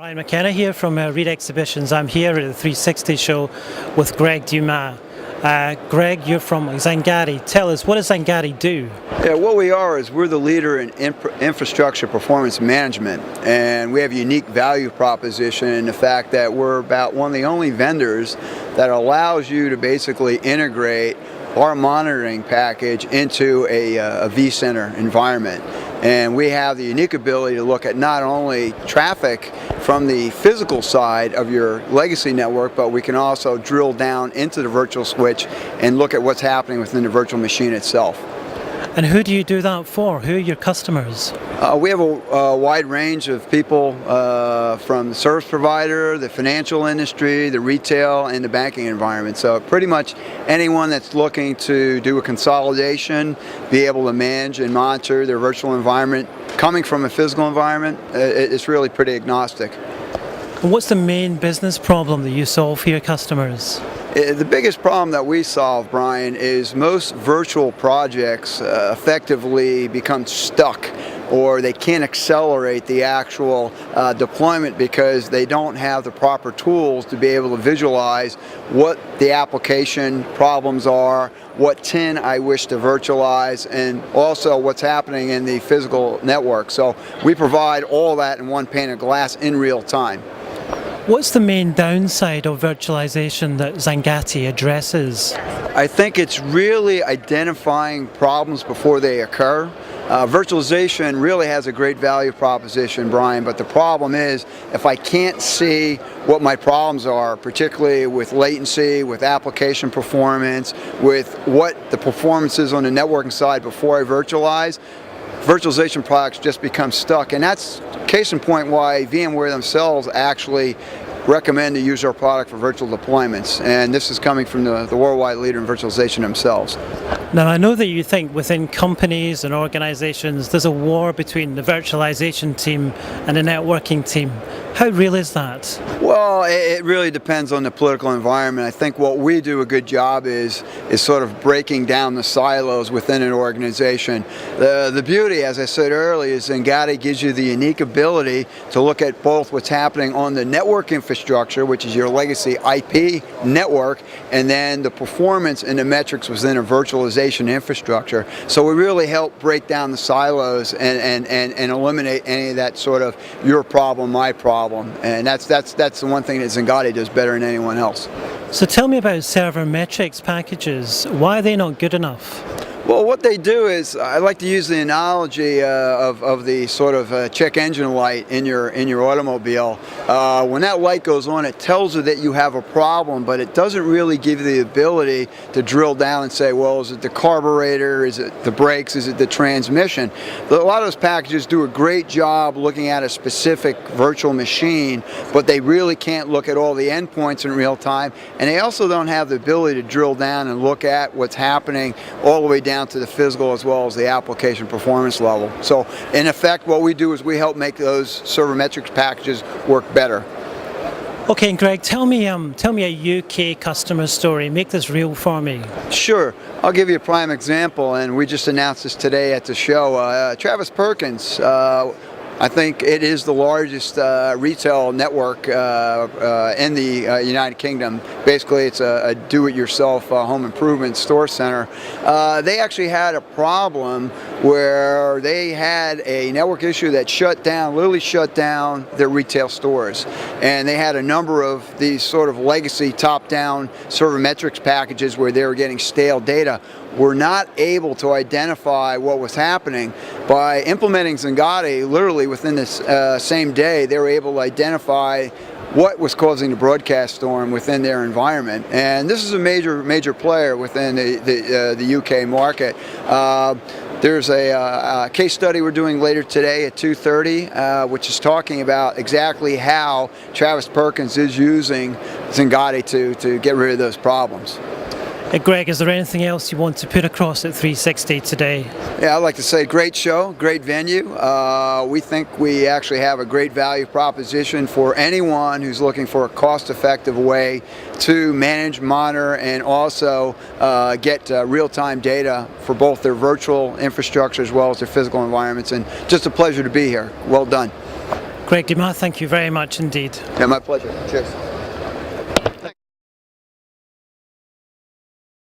Brian McKenna here from Reed Exhibitions. I'm here at the 360 show with Greg Dumas. Greg, you're from Xangati. Tell us, what does Xangati do? Yeah, what we are is we're the leader in infrastructure performance management, and we have a unique value proposition in the fact that we're about one of the only vendors that allows you to basically integrate our monitoring package into a vCenter environment. And we have the unique ability to look at not only traffic from the physical side of your legacy network, but we can also drill down into the virtual switch and look at what's happening within the virtual machine itself. And who do you do that for? Who are your customers? We have a wide range of people from the service provider, the financial industry, the retail, and the banking environment. So pretty much anyone that's looking to do a consolidation, be able to manage and monitor their virtual environment coming from a physical environment, it's really pretty agnostic. And what's the main business problem that you solve for your customers? The biggest problem that we solve, Brian, is most virtual projects effectively become stuck, or they can't accelerate the actual deployment because they don't have the proper tools to be able to visualize what the application problems are, what TIN I wish to virtualize, and also what's happening in the physical network. So we provide all that in one pane of glass in real time. What's the main downside of virtualization that Xangati addresses? I think it's really identifying problems before they occur. Virtualization really has a great value proposition, Brian, but the problem is if I can't see what my problems are, particularly with latency, with application performance, with what the performance is on the networking side before I virtualize, virtualization products just become stuck. And that's case in point why VMware themselves actually recommend to use our product for virtual deployments. And this is coming from the worldwide leader in virtualization themselves. Now, I know that you think within companies and organizations there's a war between the virtualization team and the networking team. How real is that? Well, it really depends on the political environment. I think what we do a good job is sort of breaking down the silos within an organization. The beauty, as I said earlier, is Xangati gives you the unique ability to look at both what's happening on the network infrastructure, which is your legacy IP network, and then the performance and the metrics within a virtualization infrastructure. So we really help break down the silos and eliminate any of that sort of your problem, my problem. And that's the one thing that Xangati does better than anyone else. So tell me about server metrics packages. Why are they not good enough? Well, what they do is, I like to use the analogy of the sort of check engine light in your automobile. When that light goes on, it tells you that you have a problem, but it doesn't really give you the ability to drill down and say, well, is it the carburetor, is it the brakes, is it the transmission? A lot of those packages do a great job looking at a specific virtual machine, but they really can't look at all the endpoints in real time, and they also don't have the ability to drill down and look at what's happening all the way down to the physical as well as the application performance level. So in effect, what we do is we help make those server metrics packages work better. Okay, and Greg, tell me a UK customer story. Make this real for me. Sure. I'll give you a prime example, and we just announced this today at the show. Travis Perkins, I think it is the largest retail network in the United Kingdom. Basically, it's a do-it-yourself home improvement store center. They actually had a problem where they had a network issue that literally shut down their retail stores. And they had a number of these sort of legacy top-down server metrics packages where they were getting stale data. Were not able to identify what was happening. By implementing Xangati, literally within this same day, they were able to identify what was causing the broadcast storm within their environment. And this is a major player within the UK market. There's a case study we're doing later today at 2:30, which is talking about exactly how Travis Perkins is using Xangati to get rid of those problems. Greg, is there anything else you want to put across at 360 today? Yeah, I'd like to say great show, great venue. We think we actually have a great value proposition for anyone who's looking for a cost-effective way to manage, monitor, and also get real-time data for both their virtual infrastructure as well as their physical environments. And just a pleasure to be here. Well done. Greg Dumas, thank you very much indeed. Yeah, my pleasure. Cheers.